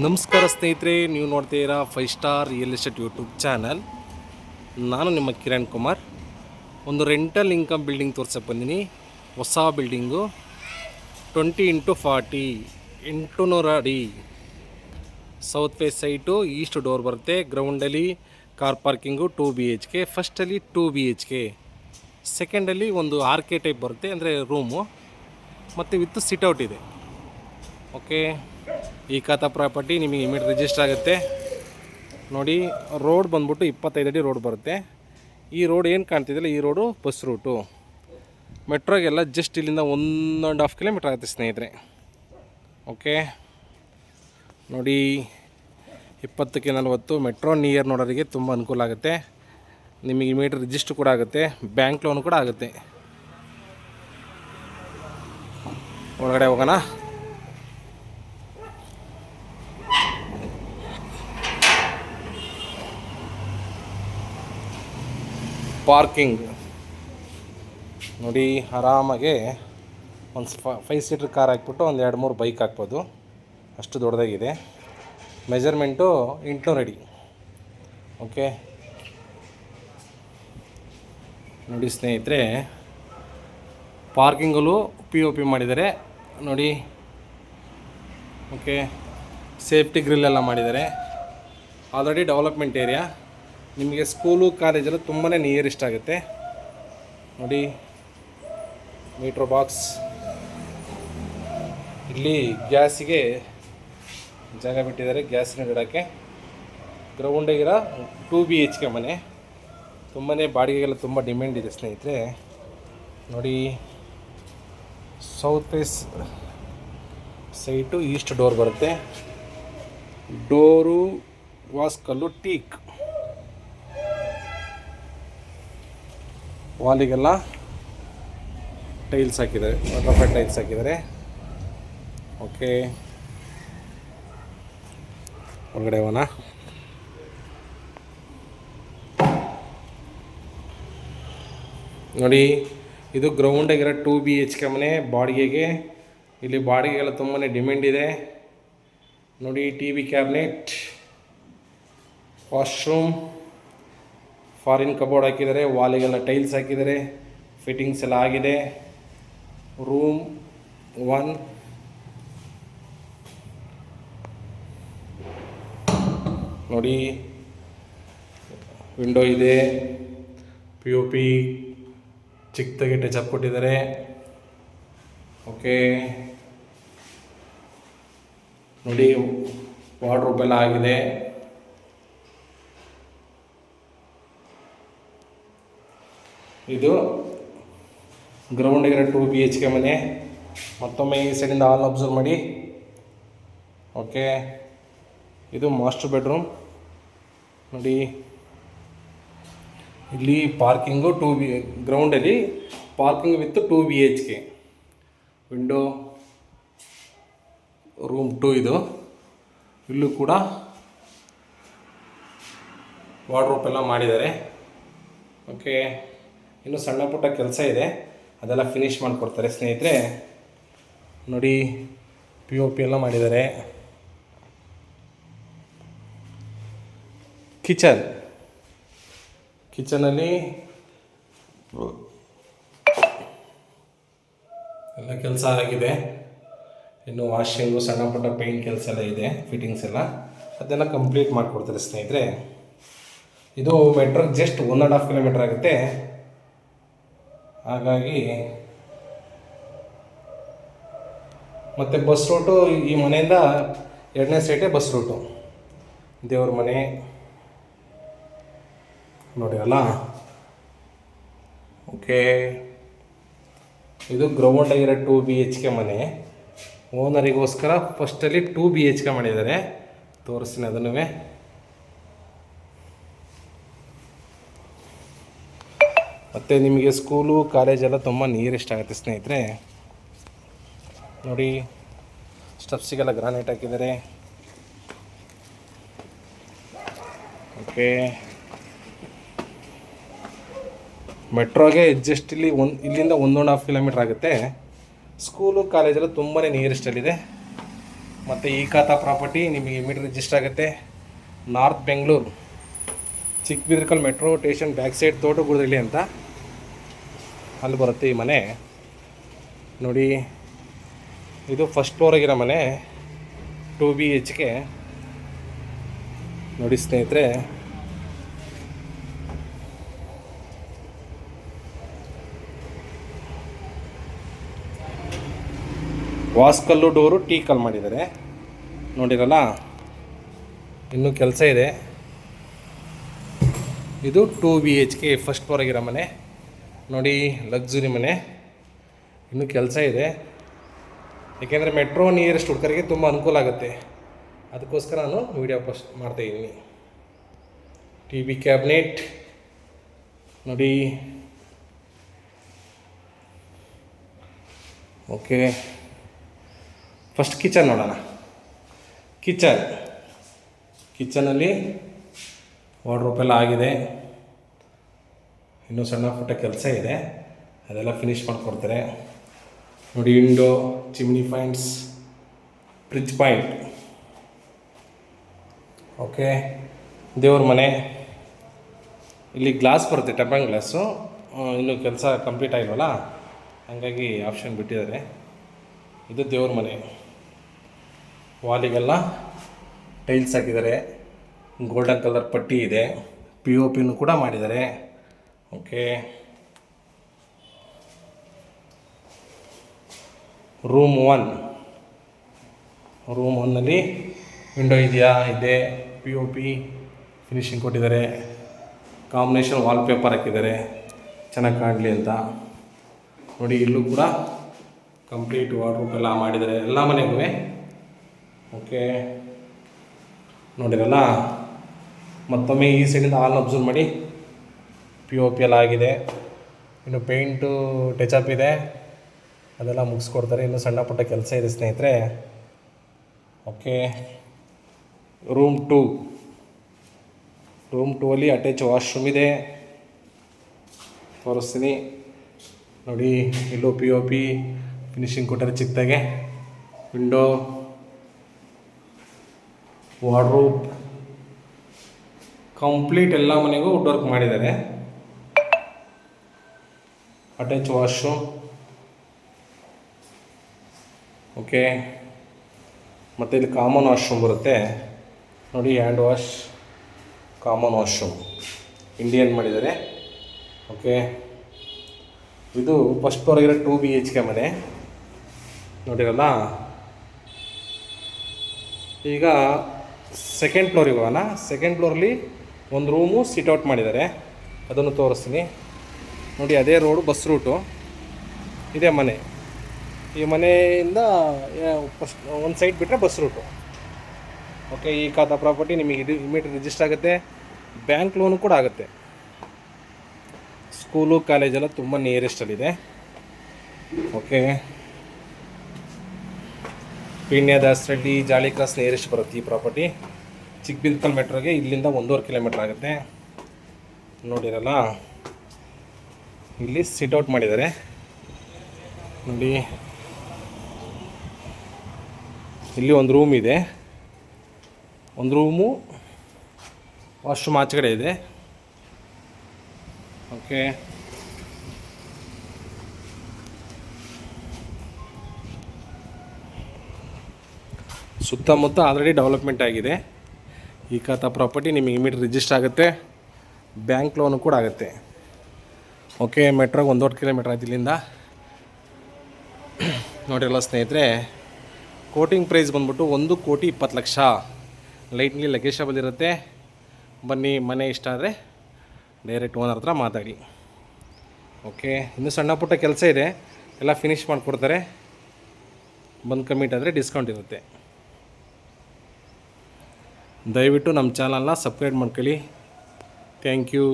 ನಮಸ್ಕಾರ ಸ್ನೇಹಿತರೆ, ನೀವು ನೋಡ್ತೀರಾ 5 star real estate YouTube channel. ನಾನು ನಿಮ್ಮ ಕಿರಣ್ ಕುಮಾರ್. ಒಂದು ರೆಂಟಲ್ ಇನ್ಕಮ್ ಬಿಲ್ಡಿಂಗ್ ತೋರ್ಸಕ್ಕೆ ಬಂದಿನಿ. ಹೊಸ ಬಿಲ್ಡಿಂಗು 20x40 800 ಅಡಿ south face site. East door ಬರುತ್ತೆ. ಗ್ರೌಂಡಲ್ಲಿ ಕಾರ್ ಪಾರ್ಕಿಂಗು 2 BHK. ಫಸ್ಟಲ್ಲಿ 2 BHK, ಸೆಕೆಂಡಲ್ಲಿ ಒಂದು RK ಟೈಪ್ ಬರುತ್ತೆ, ಅಂದರೆ ರೂಮು, ಮತ್ತು ವಿತ್ ಸಿಟ್ಔಟ್ ಇದೆ. ಓಕೆ, ಈ ಖಾತಾ ಪ್ರಾಪರ್ಟಿ ನಿಮಗೆ ಇಮಿಡಿಯೇಟ್ ರಿಜಿಸ್ಟರ್ ಆಗುತ್ತೆ. ನೋಡಿ, ರೋಡ್ ಬಂದ್ಬಿಟ್ಟು 25 ಅಡಿ ರೋಡ್ ಬರುತ್ತೆ. ಈ ರೋಡ್ ಏನು ಕಾಣ್ತಿದ್ದಿಲ್ಲ, ಈ ರೋಡು ಬಸ್ ರೂಟು. ಮೆಟ್ರೋಗೆಲ್ಲ ಜಸ್ಟ್ ಇಲ್ಲಿಂದ 1.5 ಕಿಲೋಮೀಟ್ರ್ ಆಗುತ್ತೆ ಸ್ನೇಹಿತರೆ. ಓಕೆ ನೋಡಿ, 20ಕ್ಕೆ 40 ಮೆಟ್ರೋ ನಿಯರ್ ನೋಡೋರಿಗೆ ತುಂಬ ಅನುಕೂಲ ಆಗುತ್ತೆ. ನಿಮಗೆ ಇಮಿಡಿಯೇಟ್ ರಿಜಿಸ್ಟರ್ ಕೂಡ ಆಗುತ್ತೆ, ಬ್ಯಾಂಕ್ ಲೋನ್ ಕೂಡ ಆಗುತ್ತೆ. ಒಳಗಡೆ ಹೋಗೋಣ. ಪಾರ್ಕಿಂಗ್ ನೋಡಿ, ಆರಾಮಾಗೆ ಒಂದು 5 ಸೀಟ್ರ್ ಕಾರ್ ಹಾಕ್ಬಿಟ್ಟು ಒಂದು 2-3 ಬೈಕ್ ಹಾಕ್ಬೋದು, ಅಷ್ಟು ದೊಡ್ಡದಾಗಿದೆ. ಮೆಜರ್ಮೆಂಟು 800 ಅಡಿ. ಓಕೆ ನೋಡಿ ಸ್ನೇಹಿತರೆ, ಪಾರ್ಕಿಂಗಲ್ಲೂ POP ಮಾಡಿದ್ದಾರೆ ನೋಡಿ. ಓಕೆ, ಸೇಫ್ಟಿ ಗ್ರಿಲ್ ಎಲ್ಲ ಮಾಡಿದ್ದಾರೆ. Already development area. ನಿಮಗೆ ಸ್ಕೂಲು ಕಾಲೇಜೆಲ್ಲ ತುಂಬಾ ನಿಯರೆಸ್ಟ್ ಆಗುತ್ತೆ ನೋಡಿ. ಮೀಟ್ರ್ ಬಾಕ್ಸ್, ಇಲ್ಲಿ ಗ್ಯಾಸಿಗೆ ಜಾಗ ಬಿಟ್ಟಿದ್ದಾರೆ, ಗ್ಯಾಸಿನ ಇಡೋಕ್ಕೆ. ಗ್ರೌಂಡಿಗಿರೋ 2 BHK ಮನೆ. ತುಂಬಾ ಬಾಡಿಗೆಗೆಲ್ಲ ತುಂಬ ಡಿಮ್ಯಾಂಡ್ ಇದೆ ಸ್ನೇಹಿತರೆ. ನೋಡಿ, south face site, east door ಬರುತ್ತೆ. ಡೋರು ವಾಸ್ಕಲ್ಲು ಟೀಕ್. ವಾಲಿಗೆಲ್ಲ ಟೈಲ್ಸ್ ಹಾಕಿದ್ದಾರೆ, ಬಟರ್ಫ್ಲೈ ಟೈಲ್ಸ್ ಹಾಕಿದ್ದಾರೆ. ಓಕೆ, ಒಳಗಡೆ ಹೋಗೋಣ. ನೋಡಿ, ಇದು ಗ್ರೌಂಡಾಗಿರೋ 2 BHK ಮನೆ ಬಾಡಿಗೆಗೆ. ಇಲ್ಲಿ ಬಾಡಿಗೆಗೆಲ್ಲ ತುಂಬಾ ಡಿಮ್ಯಾಂಡ್ ಇದೆ ನೋಡಿ. TV cabinet, washroom, foreign cupboard ಹಾಕಿದ್ದಾರೆ. ವಾಲಿಗೆಲ್ಲ ಟೈಲ್ಸ್ ಹಾಕಿದ್ದಾರೆ, ಫಿಟ್ಟಿಂಗ್ಸ್ ಎಲ್ಲ ಆಗಿದೆ. ರೂಮ್ 1. ನೋಡಿ, ವಿಂಡೋ ಇದೆ, POP ಚಿಕ್ಕದಾಗಿ ಟಚ್ ಕೊಟ್ಟಿದ್ದಾರೆ. ಓಕೆ ನೋಡಿ, ವಾರ್ಡ್ರೋಬ್ ಎಲ್ಲ ಆಗಿದೆ. ಇದು ಗ್ರೌಂಡಿಗಿರೋ 2 BHK ಮನೆ. ಮತ್ತೊಮ್ಮೆ ಈ ಸೈಡಿಂದ ಹಾಲ್ ಅಬ್ಸರ್ವ್ ಮಾಡಿ. ಓಕೆ, ಇದು ಮಾಸ್ಟರ್ ಬೆಡ್ರೂಮ್ ನೋಡಿ. ಇಲ್ಲಿ ಪಾರ್ಕಿಂಗು ಗ್ರೌಂಡಲ್ಲಿ parking with 2 BHK. Window room 2 ಇದು. ಇಲ್ಲೂ ಕೂಡ ವಾರ್ಡ್ರೋಬ್ ಎಲ್ಲ ಮಾಡಿದ್ದಾರೆ. ಓಕೆ, ಇನ್ನು ಸಣ್ಣ ಪುಟ್ಟ ಕೆಲಸ ಇದೆ, ಅದೆಲ್ಲ ಫಿನಿಷ್ ಮಾಡಿಕೊಡ್ತಾರೆ ಸ್ನೇಹಿತರೆ. ನೋಡಿ, POP ಎಲ್ಲ ಮಾಡಿದ್ದಾರೆ. ಕಿಚನಲ್ಲಿ ಎಲ್ಲ ಕೆಲಸ ಆಗಿದೆ. ಇನ್ನು ವಾಷಿಂಗು, ಸಣ್ಣ ಪುಟ್ಟ ಪೇಂಟ್ ಕೆಲಸ ಎಲ್ಲ ಇದೆ, ಫಿಟ್ಟಿಂಗ್ಸ್ ಎಲ್ಲ, ಅದೆಲ್ಲ ಕಂಪ್ಲೀಟ್ ಮಾಡಿಕೊಡ್ತಾರೆ ಸ್ನೇಹಿತರೆ. ಇದು ಮೆಟ್ರೋಗೆ ಜಸ್ಟ್ 1.5 ಕಿಲೋಮೀಟ್ರ್ ಆಗುತ್ತೆ. ಹಾಗಾಗಿ ಮತ್ತು ಬಸ್ ರೂಟು ಈ ಮನೆಯಿಂದ 2ನೇ ಸೈಟೇ ಬಸ್ ರೂಟು. ದೇವ್ರ ಮನೆ ನೋಡಿ ಅಲ್ಲ. ಓಕೆ, ಇದು ಗ್ರೌಂಡಾಗಿರೋ 2 BHK ಮನೆ. ಓನರಿಗೋಸ್ಕರ ಫಸ್ಟಲ್ಲಿ 2 BHK ಮಾಡಿದ್ದಾರೆ, ತೋರಿಸ್ತೀನಿ ಅದನ್ನು. ಮತ್ತು ನಿಮಗೆ ಸ್ಕೂಲು ಕಾಲೇಜೆಲ್ಲ ತುಂಬ ನಿಯರೆಸ್ಟ್ ಆಗುತ್ತೆ ಸ್ನೇಹಿತರೆ. ನೋಡಿ, ಸ್ಟೆಪ್ಸಿಗೆಲ್ಲ ಗ್ರಾನೈಟ್ ಹಾಕಿದ್ದಾರೆ. ಓಕೆ, ಮೆಟ್ರೋಗೆ ಜಸ್ಟ್ ಇಲ್ಲಿಂದ 1.5 ಕಿಲೋಮೀಟ್ರ್ ಆಗುತ್ತೆ. ಸ್ಕೂಲು ಕಾಲೇಜೆಲ್ಲ ತುಂಬಾ ನಿಯರೆಸ್ಟಲ್ಲಿದೆ. ಮತ್ತು ಈ ಖಾತಾ ಪ್ರಾಪರ್ಟಿ ನಿಮಗೆ ಇಮಿಡಿಯೇಟ್ ರಿಜಿಸ್ಟರ್ ಆಗುತ್ತೆ north Bengaluru Chikkabidrakal metro station back side ತೋಟಗುಡದಲ್ಲಿ ಅಂತ ಅಲ್ಲಿ ಬರುತ್ತೆ ಈ ಮನೆ ನೋಡಿ. ಇದು ಫಸ್ಟ್ ಫ್ಲೋರಾಗಿರೋ ಮನೆ 2 BHK ನೋಡಿ ಸ್ನೇಹಿತರೆ. ವಾಸ್ಕಲ್ಲು ಡೋರು ಟೀ ಕಲ್ ಮಾಡಿದ್ದಾರೆ ನೋಡಿರಲ್ಲ, ಇನ್ನೂ ಕೆಲಸ ಇದೆ. ಇದು 2 BHK ಫಸ್ಟ್ ಫ್ಲೋರಾಗಿರೋ ಮನೆ ನೋಡಿ, ಲಕ್ಸುರಿ ಮನೆ. ಇನ್ನೂ ಕೆಲಸ ಇದೆ, ಏಕೆಂದರೆ ಮೆಟ್ರೋ ನಿಯರೆಸ್ಟ್ ಹುಡುಗರಿಗೆ ತುಂಬ ಅನುಕೂಲ ಆಗುತ್ತೆ. ಅದಕ್ಕೋಸ್ಕರ ನಾನು ವೀಡಿಯೋ ಪೋಸ್ಟ್ ಮಾಡ್ತಾಯಿದ್ದೀನಿ. TV ಕ್ಯಾಬಿನೆಟ್ ನೋಡಿ. ಓಕೆ, ಫಸ್ಟ್ ಕಿಚನ್ ನೋಡೋಣ. ಕಿಚನಲ್ಲಿ ವಾರ್ಡ್ರೋಬ್ ಎಲ್ಲ ಆಗಿದೆ, ಇನ್ನೂ ಸಣ್ಣ ಪುಟ್ಟ ಕೆಲಸ ಇದೆ, ಅದೆಲ್ಲ ಫಿನಿಷ್ ಮಾಡಿಕೊಡ್ತಾರೆ ನೋಡಿ. Window, chimney points, fridge point. Okay, ದೇವ್ರ ಮನೆ. ಇಲ್ಲಿ ಗ್ಲಾಸ್ ಬರುತ್ತೆ, ಟೆಂಪರ್ ಗ್ಲಾಸು. ಇನ್ನೂ ಕೆಲಸ ಕಂಪ್ಲೀಟ್ ಆಗಿಲ್ವಲ್ಲ, ಹಾಗಾಗಿ ಆಪ್ಷನ್ ಬಿಟ್ಟಿದ್ದಾರೆ. ಇದು ದೇವ್ರ ಮನೆ. ವಾಲಿಗೆಲ್ಲ ಟೈಲ್ಸ್ ಹಾಕಿದ್ದಾರೆ, ಗೋಲ್ಡನ್ ಕಲರ್ ಪಟ್ಟಿ ಇದೆ, POP ಕೂಡ ಮಾಡಿದ್ದಾರೆ. ಓಕೆ, ರೂಮ್ 1ನಲ್ಲಿ ವಿಂಡೋ ಇದೆಯಾ? ಇದೆ. POP ಫಿನಿಶಿಂಗ್ ಕೊಟ್ಟಿದ್ದಾರೆ, ಕಾಂಬಿನೇಷನ್ ವಾಲ್ಪೇಪರ್ ಹಾಕಿದ್ದಾರೆ ಚೆನ್ನಾಗಿ ಕಾಣಲಿ ಅಂತ ನೋಡಿ. ಇಲ್ಲೂ ಕೂಡ ಕಂಪ್ಲೀಟ್ ವಾರ್ಡ್ರೋಬ್ ಎಲ್ಲ ಮಾಡಿದ್ದಾರೆ ಎಲ್ಲ ಮನೆಗೂ. ಓಕೆ, ನೋಡಿರಲ್ಲ. ಮತ್ತೊಮ್ಮೆ ಈ ಸೈಡಿಂದ ಹಾಲ್ನ ಅಬ್ಸರ್ವ್ ಮಾಡಿ. POP ಎಲ್ಲ ಆಗಿದೆ, ಇನ್ನು ಪೇಂಟು ಟಚಪ್ ಇದೆ, ಅದೆಲ್ಲ ಮುಗಿಸ್ಕೊಡ್ತಾರೆ. ಇನ್ನು ಸಣ್ಣ ಪುಟ್ಟ ಕೆಲಸ ಇದೆ ಸ್ನೇಹಿತರೆ. ಓಕೆ, ರೂಮ್ 2ಅಲ್ಲಿ ಅಟ್ಯಾಚ್ ವಾಶ್ರೂಮ್ ಇದೆ, ತೋರಿಸ್ತೀನಿ ನೋಡಿ. ಇಲ್ಲೂ POP ಫಿನಿಶಿಂಗ್ ಕೊಟ್ಟರೆ ಚಿಕ್ಕದಾಗೆ. ವಿಂಡೋ, ವಾರ್ಡ್ರೋಬ್, ಕಂಪ್ಲೀಟ್ ಎಲ್ಲ ಮನೆಗೂ ವುಡ್ ವರ್ಕ್ ಮಾಡಿದ್ದಾರೆ. Attach washroom. ಓಕೆ, ಮತ್ತು ಇಲ್ಲಿ ಕಾಮನ್ ವಾಶ್ರೂಮ್ ಬರುತ್ತೆ ನೋಡಿ. Hand wash, common washroom Indian ಮಾಡಿದ್ದಾರೆ. ಓಕೆ, ಇದು ಫಸ್ಟ್ ಫ್ಲೋರಾಗಿರೋ 2 BHK ಮನೆ ನೋಡಿರಲ್ಲ. ಈಗ ಸೆಕೆಂಡ್ ಫ್ಲೋರಿಗೆ ಹೋಗೋಣ. ಸೆಕೆಂಡ್ ಫ್ಲೋರಲ್ಲಿ ಒಂದು ರೂಮು ಸಿಟ್ಔಟ್ ಮಾಡಿದ್ದಾರೆ, ಅದನ್ನು ತೋರಿಸ್ತೀನಿ ನೋಡಿ. ಅದೇ ರೋಡು, ಬಸ್ ರೂಟು, ಇದೇ ಮನೆ. ಈ ಮನೆಯಿಂದ ಫಸ್ಟ್ ಒಂದು ಸೈಡ್ ಬಿಟ್ಟರೆ ಬಸ್ ರೂಟು. ಓಕೆ, ಈ ಖಾತಾ ಪ್ರಾಪರ್ಟಿ ನಿಮಗೆ ಇದು ಇಮಿಡಿಯೇಟ್ ರಿಜಿಸ್ಟರ್ ಆಗುತ್ತೆ. ಬ್ಯಾಂಕ್ ಲೋನು ಕೂಡ ಆಗುತ್ತೆ. ಸ್ಕೂಲು, ಕಾಲೇಜೆಲ್ಲ ತುಂಬ ನಿಯರೆಸ್ಟಲ್ಲಿದೆ. ಓಕೆ, ಪೀಣ್ಯದಾಸ್ ರೆಡ್ಡಿ ಜಾಲಿ ಕ್ರಾಸ್ ನಿಯರೆಸ್ಟ್ ಬರುತ್ತೆ ಈ ಪ್ರಾಪರ್ಟಿ. ಚಿಕ್ಕಬಿದ್ರಕಲ್ ಮೆಟ್ರೋಗೆ ಇಲ್ಲಿಂದ 1.5 ಕಿಲೋಮೀಟ್ರ್ ಆಗುತ್ತೆ ನೋಡಿರಲ್ಲ. ಇಲ್ಲಿ ಸಿಟ್ಔಟ್ ಮಾಡಿದ್ದಾರೆ ನೋಡಿ. ಇಲ್ಲಿ ಒಂದು ರೂಮ್ ಇದೆ, ಒಂದು ರೂಮು ವಾಶ್ರೂಮ್ ಆಚೆಗಡೆ ಇದೆ. ಓಕೆ, ಸುತ್ತಮುತ್ತ ಆಲ್ರೆಡಿ ಡೆವಲಪ್ಮೆಂಟ್ ಆಗಿದೆ. ಈ ಖಾತಾ ಪ್ರಾಪರ್ಟಿ ನಿಮಗೆ ಇಮಿಡಿಯೇಟ್ ರಿಜಿಸ್ಟರ್ ಆಗುತ್ತೆ, ಬ್ಯಾಂಕ್ ಲೋನು ಕೂಡ ಆಗುತ್ತೆ. ಓಕೆ, ಮೆಟ್ರೋಗೆ 1.5 ಕಿಲೋಮೀಟ್ರ್ ಆಯ್ತು ಇಲ್ಲಿಂದ ನೋಡಿರಲ್ಲ ಸ್ನೇಹಿತರೆ. ಕೋಟಿಂಗ್ ಪ್ರೈಸ್ ಬಂದ್ಬಿಟ್ಟು 1,20,20,00,000. ಲೈಟ್ಲಿ ಲಗೇಜಬಲ್ ಇರುತ್ತೆ. ಬನ್ನಿ, ಮನೆ ಇಷ್ಟ ಆದರೆ ಡೈರೆಕ್ಟ್ ಓನರ್ ಹತ್ರ ಮಾತಾಡಿ. ಓಕೆ, ಇನ್ನೂ ಸಣ್ಣ ಪುಟ್ಟ ಕೆಲಸ ಇದೆ, ಎಲ್ಲ ಫಿನಿಷ್ ಮಾಡಿಕೊಡ್ತಾರೆ. ಬಂದು ಕಮಿಟ್ ಆದರೆ ಡಿಸ್ಕೌಂಟ್ ಇರುತ್ತೆ. ದಯವಿಟ್ಟು ನಮ್ಮ ಚಾನಲ್ನ ಸಬ್ಸ್ಕ್ರೈಬ್ ಮಾಡ್ಕೊಳ್ಳಿ. Thank you.